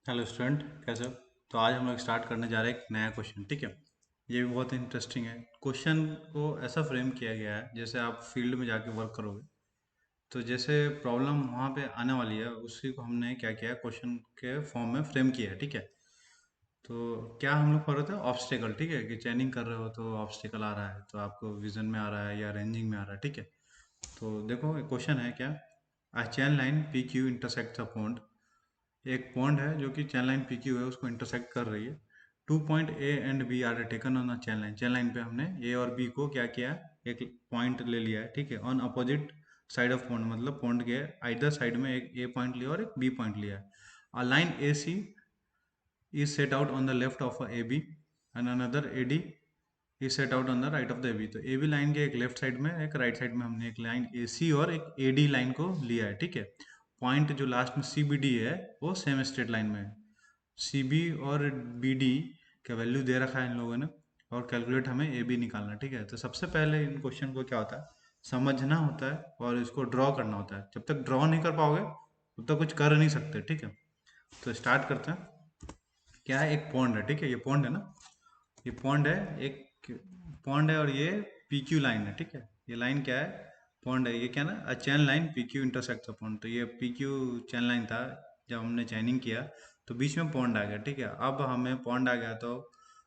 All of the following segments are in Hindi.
हेलो स्टूडेंट, कैसे हो? तो आज हम लोग स्टार्ट करने जा रहे हैं एक नया क्वेश्चन। ठीक है, ये भी बहुत इंटरेस्टिंग है। क्वेश्चन को ऐसा फ्रेम किया गया है जैसे आप फील्ड में जाके वर्क करोगे, तो जैसे प्रॉब्लम वहाँ पे आने वाली है उसी को हमने क्या किया है, क्वेश्चन के फॉर्म में फ्रेम किया है। ठीक है, तो क्या हम लोग कर रहे थे, ऑब्स्टेकल। ठीक है, कि चैनिंग कर रहे हो तो ऑब्स्टेकल आ रहा है, तो आपको विजन में आ रहा है या रेंजिंग में आ रहा है। ठीक है, तो देखो क्वेश्चन है क्या, a chain line P Q intersect the point. एक पॉइंट है जो कि चैन लाइन पी क्यू है उसको इंटरसेक्ट कर रही है। Two point A and B are taken on a chain line. Chain line पे हमने ए और बी को क्या किया है, एक पॉइंट ले लिया है। ठीक है, on opposite side of point, मतलब पॉइंट के आइदर साइड में एक ए पॉइंट लिया और एक बी पॉइंट लिया है। A line A C is set out on the left of A B and another A D is set out on the right of the A B. तो ए बी लाइन के एक लेफ्ट साइड में एक राइट साइड में हमने एक लाइन ए सी और एक ए डी लाइन को लिया है। ठीक है, पॉइंट जो लास्ट में सी बी डी है वो सेम स्ट्रेट लाइन में है। सी बी और बी डी का वैल्यू दे रखा है इन लोगों ने, और कैलकुलेट हमें ए बी निकालना है। ठीक है, तो सबसे पहले इन क्वेश्चन को क्या होता है, समझना होता है और इसको ड्रॉ करना होता है। जब तक ड्रॉ नहीं कर पाओगे तब तक कुछ कर नहीं सकते। ठीक है, तो स्टार्ट करते हैं। क्या है, एक पॉन्ड है। ठीक है, ये पॉन्ड है ना, ये पॉन्ड है, एक पॉन्ड है और ये पी क्यू लाइन है। ठीक है, ये लाइन क्या है, पॉन्ड है। ये क्या ना, chain line P Q intersect the pond. तो ये पी क्यू चैन लाइन था, जब हमने चैनिंग किया तो बीच में पॉन्ड आ गया। ठीक है, अब हमें पॉन्ड आ गया तो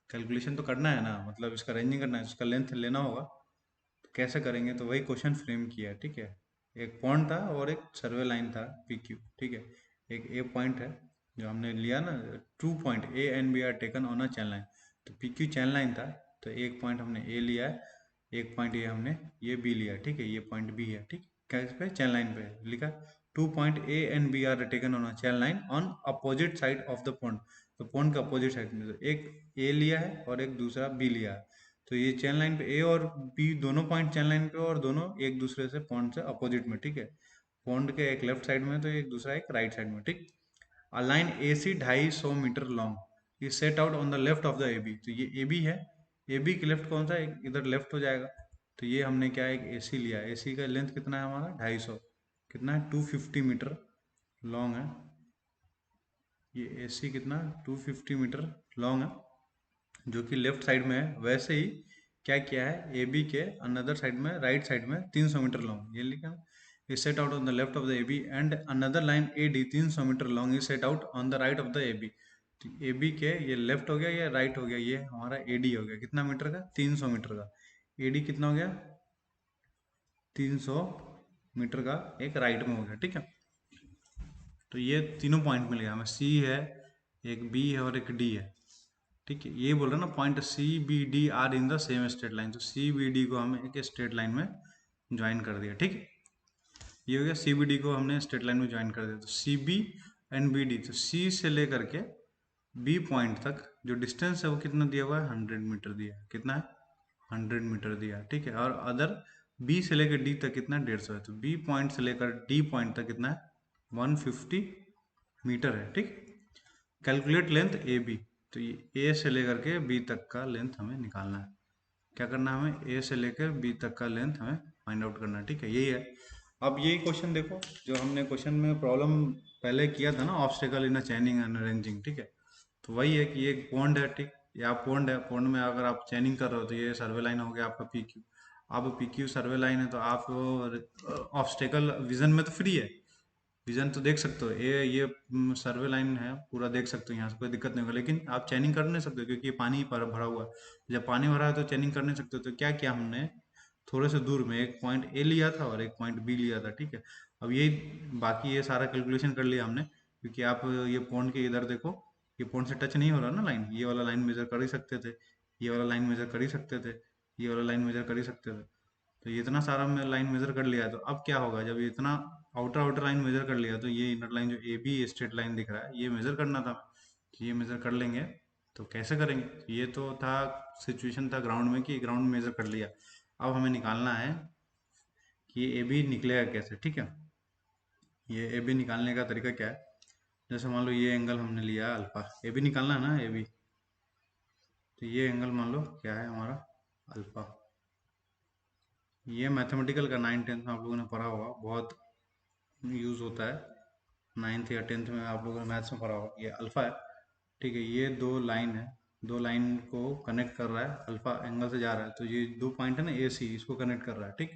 कैलकुलेशन तो करना है ना, मतलब इसका रेंजिंग करना है, इसका लेंथ लेना होगा। तो कैसे करेंगे, तो वही क्वेश्चन फ्रेम किया है। ठीक है, एक पॉइंट था और एक सर्वे लाइन था पी क्यू। ठीक है, एक ए पॉइंट है जो हमने लिया ना, two point A and B are taken on a chain line. तो पी क्यू चैन लाइन था, तो एक पॉइंट हमने ए लिया है, एक पॉइंट ये हमने ये बी लिया है। ठीक है, ये पॉइंट बी है। ठीक, क्या इस पे चैन लाइन पे लिखा, two point A and B are taken on a chain line on opposite side of the point. तो पॉइंट का अपोजिट साइड में तो एक ए लिया है और एक दूसरा बी लिया है। तो ये चैन लाइन पे ए और बी दोनों पॉइंट चैन लाइन पे, और दोनों एक दूसरे से पॉइंट से अपोजिट में। ठीक है, पॉइंट के एक लेफ्ट साइड में तो एक दूसरा एक राइट साइड में। ठीक, a line A C 250 metre long is set out on the left of the A B. तो ये ए बी है, ए बी के लेफ्ट कौन सा, एक इधर लेफ्ट हो जाएगा। तो ये हमने क्या, एक ए सी लिया, ए सी का लेंथ कितना है हमारा, 250। कितना है, 250 मीटर लॉन्ग है। ये ए सी कितना, 250 मीटर लॉन्ग है, जो कि लेफ्ट साइड में है। वैसे ही क्या किया है, ए बी के अनदर साइड में, राइट साइड में 300 मीटर लॉन्ग, ये लिखा है, is set out on the left of the A B and another line A D 300 metre long is set out on the right of the A B. तो ए बी के ये लेफ्ट हो गया, ये राइट हो गया, ये हमारा ए डी हो गया, कितना मीटर का, 300 मीटर का। ए डी कितना हो गया, 300 मीटर का, एक राइट में हो गया। ठीक है, तो ये तीनों पॉइंट मिल गया हमें, सी है, एक बी है और एक डी है। ठीक है, ये बोल रहा ना, point C B D are in the same straight line. तो सी बी डी को हमें एक स्ट्रेट लाइन में ज्वाइन कर दिया। ठीक है, ये हो गया, सी बी डी को हमने स्ट्रेट लाइन में ज्वाइन कर दिया। तो C B and B D, तो सी से लेकर के बी पॉइंट तक जो डिस्टेंस है वो कितना दिया हुआ है, 100 मीटर दिया है। कितना है, 100 मीटर दिया है। ठीक है, और अदर बी से लेकर डी तक कितना, 150 है। तो बी पॉइंट से लेकर डी पॉइंट तक कितना है, 150 मीटर है। ठीक, कैलकुलेट लेंथ ए बी। तो ये ए से लेकर के बी तक का लेंथ हमें निकालना है। क्या करना है, हमें ए से लेकर बी तक का लेंथ हमें फाइंड आउट करना है। ठीक है, यही है। अब यही क्वेश्चन देखो, जो हमने क्वेश्चन में प्रॉब्लम पहले किया था ना, ऑब्स्टेकल इन चैनिंग एंड अरेंजिंग। ठीक है, तो वही है कि ये एक पॉन्ड है। ठीक, या पॉन्ड है, पॉन्ड में अगर आप चैनिंग कर रहे हो तो ये सर्वे लाइन हो गया आपका पी क्यू। अब पी क्यू सर्वे लाइन है तो आप ऑब्स्टेकल विजन में तो फ्री है, विजन तो देख सकते हो, ये सर्वे लाइन है, पूरा देख सकते हो, यहाँ से कोई दिक्कत नहीं होगा। लेकिन आप चैनिंग कर नहीं सकते क्योंकि ये पानी पर भरा हुआ है। जब पानी भरा है तो चैनिंग कर नहीं सकते। तो क्या किया हमने, थोड़े से दूर में एक पॉइंट ए लिया था और एक पॉइंट बी लिया था। ठीक है, अब ये बाकी ये सारा कैलकुलेशन कर लिया हमने, क्योंकि आप ये पॉइंट के इधर देखो, ये पॉइंट से टच नहीं हो रहा ना लाइन, ये वाला लाइन मेजर कर ही सकते थे, ये वाला लाइन मेजर कर ही सकते थे, ये वाला लाइन मेजर कर ही सकते थे। तो ये इतना सारा मैं लाइन मेजर कर लिया है, तो अब क्या होगा, जब ये इतना आउटर आउटर लाइन मेजर कर लिया तो ये इनर लाइन जो ए बी स्ट्रेट लाइन दिख रहा है ये मेजर करना था। कि ये मेजर कर लेंगे, तो कैसे करेंगे, ये तो था, सिचुएशन था ग्राउंड में कि ग्राउंड मेजर कर लिया। अब हमें निकालना है कि ये ए बी निकलेगा कैसे। ठीक है, ये ए बी निकालने का तरीका क्या है, जैसे मान लो ये एंगल हमने लिया अल्फा, ए बी निकालना है ना, ए बी। तो ये एंगल मान लो क्या है हमारा, अल्फा। ये मैथमेटिकल का 9 10 में आप लोगों ने पढ़ा होगा, बहुत यूज़ होता है नाइन्थ या 10th में आप लोगों ने मैथ्स में पढ़ा होगा, ये अल्फ़ा है। ठीक है, ये दो लाइन है, दो लाइन को कनेक्ट कर रहा है, अल्फ़ा एंगल से जा रहा है, तो ये दो पॉइंट है ना ए सी, इसको कनेक्ट कर रहा है। ठीक,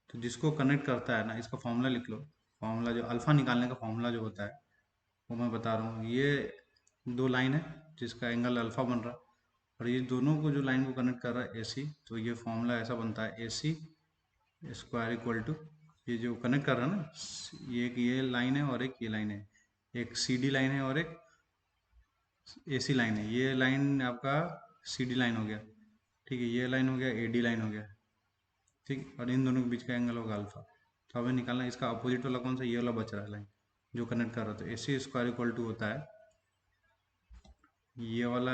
तो जिसको कनेक्ट करता है ना, इसका फॉर्मूला लिख लो। फॉर्मूला जो अल्फ़ा निकालने का फॉर्मूला जो होता है वो मैं बता रहा हूँ। ये दो लाइन है जिसका एंगल अल्फ़ा बन रहा है, और ये दोनों को जो लाइन को कनेक्ट कर रहा है ए सी, तो ये फॉर्मूला ऐसा बनता है ए सी स्क्वायर इक्वल टू, ये जो कनेक्ट कर रहा है ना, ये एक ये लाइन है और एक ये लाइन है, एक सी डी लाइन है और एक ए सी लाइन है। ये लाइन आपका सी डी लाइन हो गया, ठीक है, ये लाइन हो गया ए डी लाइन हो गया, ठीक, और इन दोनों के बीच का एंगल होगा अल्फा। तो हमें निकालना है इसका अपोजिट वाला कौन सा, ये वाला बच रहा है लाइन जो कनेक्ट कर रहा था। A C square equal to होता है ये वाला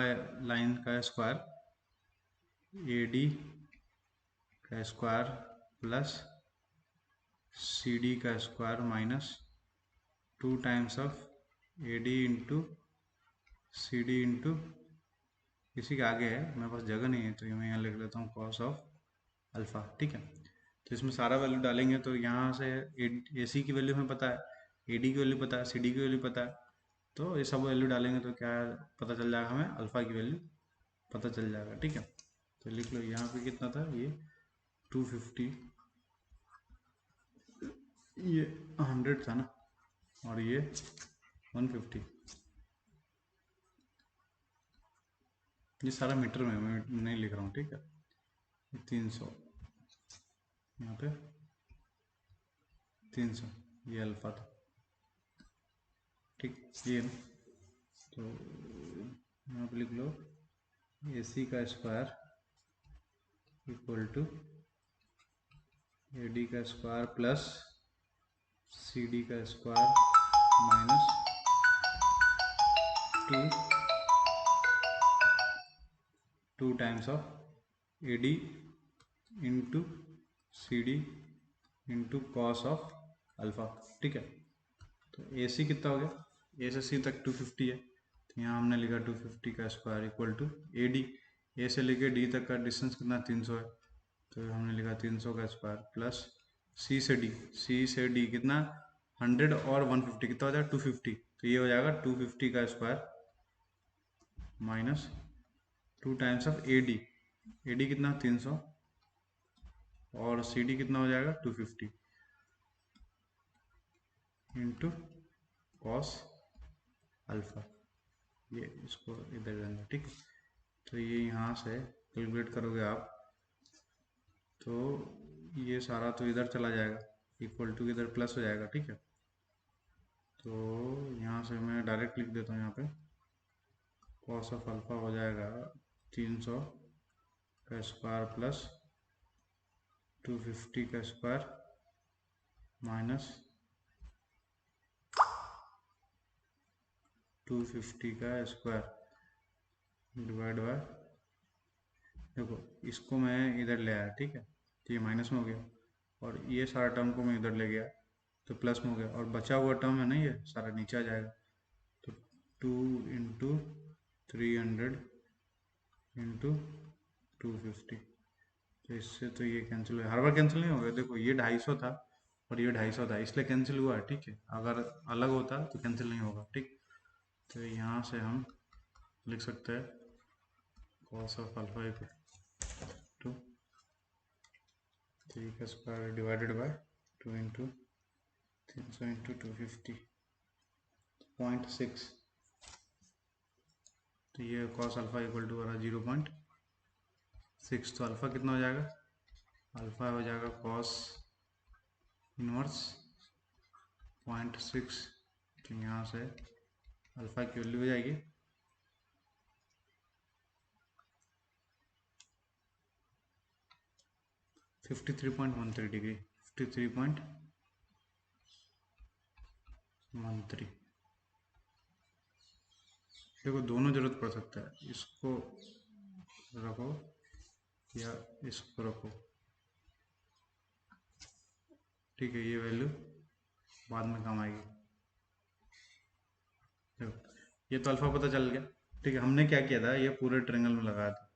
लाइन का स्क्वायर ए डी का स्क्वायर प्लस सी डी का square minus 2 times of A D into C D into, इसी के आगे है, मेरे पास जगह नहीं है तो मैं यहाँ लिख लेता हूँ कॉस ऑफ अल्फ़ा। ठीक है, तो इसमें सारा वैल्यू डालेंगे तो यहाँ से ए सी की वैल्यू हमें पता है, ए डी की वैल्यू पता है, सी डी की वैल्यू पता है, तो ये सब वैल्यू डालेंगे तो क्या पता चल जाएगा हमें, अल्फ़ा की वैल्यू पता चल जाएगा। ठीक है, तो लिख लो यहाँ पे कितना था, ये 250, ये 100 था ना, और ये 150, ये सारा मीटर में, मैं नहीं लिख रहा हूँ। ठीक है, 300, यहाँ पे 300, ये अल्फ़ा था। ठीक, ये ना, तो यहाँ पे लिख लो ए सी का square equal to A D का स्क्वायर प्लस सी डी का square minus 2 times of A D into C D into cos of alpha. ठीक है, तो ए सी कितना हो गया, ए से सी तक 250 है, तो यहाँ हमने लिखा 250 का square equal to A D, A से लेके डी तक का डिस्टेंस कितना 300 है, तो हमने लिखा 300 का स्क्वायर प्लस सी से डी, सी से डी कितना 100 और 150 कितना हो जाएगा 250, तो ये हो जाएगा 250 का square minus 2 times of A D कितना 300 और सी डी कितना हो जाएगा 250 इंटू कॉस अल्फ़ा, ये इसको इधर रहना। ठीक, तो ये यहाँ से कैलकुलेट करोगे आप तो ये सारा तो इधर चला जाएगा, इक्वल टू इधर प्लस हो जाएगा। ठीक है, तो यहाँ से मैं डायरेक्ट लिख देता हूँ, यहाँ पे कॉस ऑफ अल्फ़ा हो जाएगा 300 का स्क्वायर प्लस 250 का स्क्वायर माइनस 250 का स्क्वायर डिवाइड बाय, देखो इसको मैं इधर ले आया, ठीक है, तो ये माइनस में हो गया, और ये सारा टर्म को मैं इधर ले गया तो प्लस में हो गया, और बचा हुआ टर्म है ना ये सारा नीचे आ जाएगा, तो 2 इंटू 300 इंटू 250, तो इससे तो ये कैंसिल हुआ, हर बार कैंसिल नहीं हो गया। देखो ये 250 था और ये 250 था, इसलिए कैंसिल हुआ है। ठीक है, अगर अलग होता तो कैंसिल नहीं होगा। ठीक, तो यहाँ से हम लिख सकते हैं cos of alpha equal to 3 का square divided by 2 into 300 into 250 0.6, तो ये कॉस अल्फा इक्वल टू हो रहा 0.6, तो अल्फ़ा कितना हो जाएगा, अल्फ़ा हो जाएगा कॉस इनवर्स 0.6, तो यहाँ से अल्फ़ा की वैल्यू हो जाएगी 53.13 डिग्री, 53.13। देखो दोनों जरूरत पड़ सकता है, इसको रखो या इसको रखो। ठीक है, ये वैल्यू बाद में काम आएगी। देखो ये तो अल्फ़ा पता चल गया। ठीक है, हमने क्या किया था, ये पूरे ट्रायंगल में लगाया था,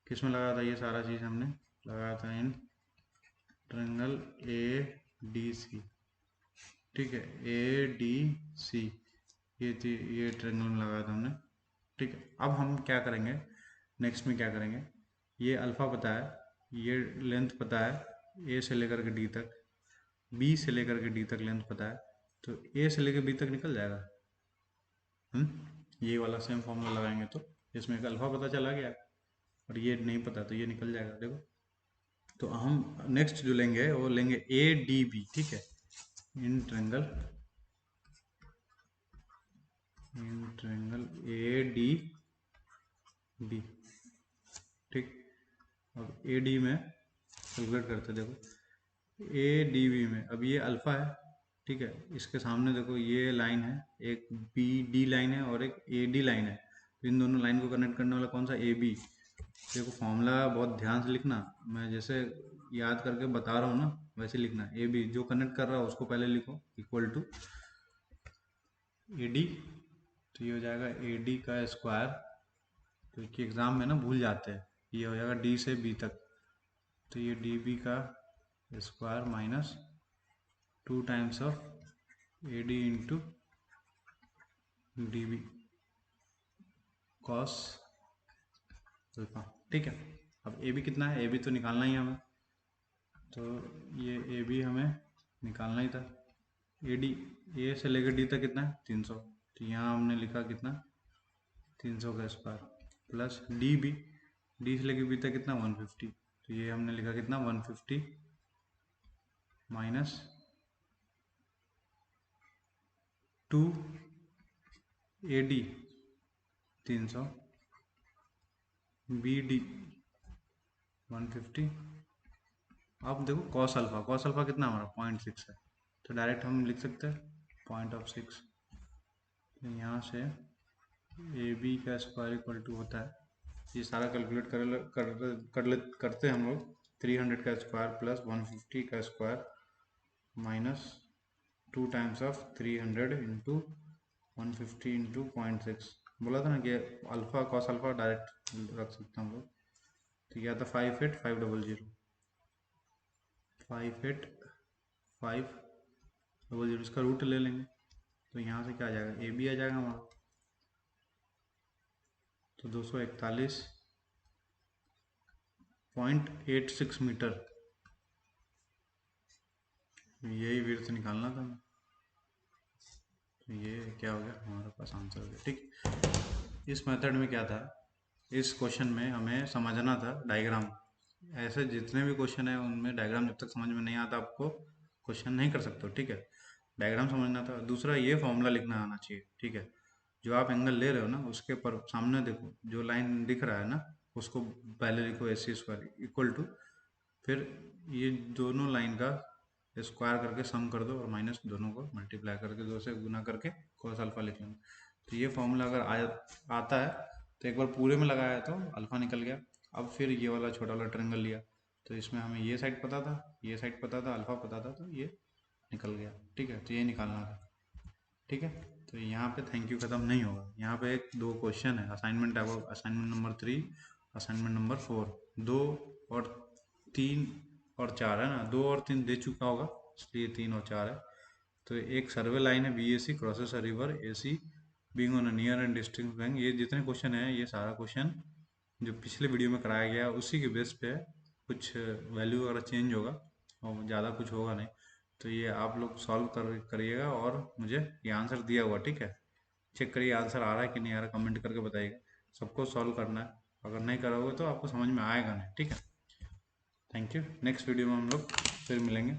किस में लगाया था, ये सारा चीज़ हमने लगाया था in triangle A D C. ठीक है, ADC, ये ट्रायंगल में लगाया था हमने। ठीक है, अब हम क्या करेंगे, नेक्स्ट में क्या करेंगे, ये अल्फ़ा पता है, ये लेंथ पता है ए से लेकर के डी तक, बी से लेकर के डी तक लेंथ पता है, तो ए से लेकर बी तक निकल जाएगा। ये वाला सेम फॉर्मूला लगाएंगे तो इसमें एक अल्फ़ा पता चला गया और ये नहीं पता तो ये निकल जाएगा। देखो, तो हम नेक्स्ट जो लेंगे वो लेंगे ADB। ठीक है, इन ट्रायंगल ADB। ठीक, अब AD में कैलकुलेट करते, देखो ADB में अब ये अल्फ़ा है। ठीक है, इसके सामने देखो ये लाइन है, एक BD लाइन है और एक AD लाइन है, तो इन दोनों लाइन को कनेक्ट करने वाला कौन सा, AB। देखो फॉर्मूला बहुत ध्यान से लिखना, मैं जैसे याद करके बता रहा हूँ ना वैसे लिखना। AB जो कनेक्ट कर रहा है उसको पहले लिखो, इक्वल टू AD, तो ये हो जाएगा AD का स्क्वायर, क्योंकि एग्ज़ाम में ना भूल जाते हैं, ये हो जाएगा D से B तक, तो ये DB का square minus 2 times of AD into DB cos alpha. ठीक है, अब AB कितना है, AB तो निकालना ही है हमें, तो ये AB हमें निकालना ही था। AD, A से लेकर D तक कितना है 300, तो यहाँ हमने लिखा कितना 300 का स्क्वायर, प्लस DB, D से लेकर B तक कितना 150, तो ये हमने लिखा कितना 150 माइनस 2 AD 300 BD 150। अब देखो कॉस अल्फा कितना हमारा 0.6 है, तो डायरेक्ट हम लिख सकते हैं 0.6। तो यहाँ से AB का स्क्वायर इक्वल टू होता है, ये सारा कैलकुलेट करते हम लोग, 300 का स्क्वायर प्लस 150 का square minus 2 times of 300 into 150 into 0.6। बोला था ना कि अल्फ़ा कॉस अल्फ़ा डायरेक्ट रख सकते हैं हम लोग, तो यह था 58500, 58500, इसका रूट ले लेंगे, तो यहाँ से क्या आ जाएगा, AB आ जाएगा हमारा, तो 241.86 मीटर, यही विड्थ निकालना था। तो ये क्या हो गया हमारे पास आंसर हो गया। ठीक, इस मेथड में क्या था, इस क्वेश्चन में हमें समझना था डायग्राम। ऐसे जितने भी क्वेश्चन है उनमें डायग्राम जब तक समझ में नहीं आता आपको क्वेश्चन नहीं कर सकते हो। ठीक है, डायग्राम समझना था। दूसरा ये फॉर्मूला लिखना आना चाहिए। ठीक है, जो आप एंगल ले रहे हो ना उसके पर सामने देखो जो लाइन दिख रहा है ना उसको पहले लिखो AC स्क्वायर इक्वल टू, फिर ये दोनों लाइन का स्क्वायर करके सम कर दो और माइनस दोनों को मल्टीप्लाई करके 2 से गुना करके cos अल्फा लिख लेंगे। तो ये फॉर्मूला अगर आता है तो एक बार पूरे में लगाया तो अल्फा निकल गया। अब फिर ये वाला छोटा वाला ट्रायंगल लिया, तो इसमें हमें ये साइड पता था, ये साइड पता था, अल्फा पता था, तो ये निकल गया। ठीक है, तो ये निकालना था। ठीक है, तो यहाँ पे थैंक यू ख़त्म नहीं होगा, यहाँ पे एक दो क्वेश्चन है assignment, assignment number 3, assignment number 4, 2 और 3 और 4 है ना, 2 और 3 दे चुका होगा इसलिए 3 और 4 है। तो एक सर्वे लाइन है BAC crosses a river AC being on a near and distinct bank. ये जितने क्वेश्चन है ये सारा क्वेश्चन जो पिछले वीडियो में कराया गया उसी के बेस पे है, कुछ वैल्यू अगर चेंज होगा और ज़्यादा कुछ होगा नहीं, तो ये आप लोग सॉल्व करिएगा और मुझे ये आंसर दिया हुआ, ठीक है, चेक करिए आंसर आ रहा है कि नहीं आ रहा, कमेंट करके बताइएगा। सबको सॉल्व करना है, अगर नहीं करोगे तो आपको समझ में आएगा नहीं। ठीक है, थैंक यू। नेक्स्ट वीडियो में हम लोग फिर मिलेंगे।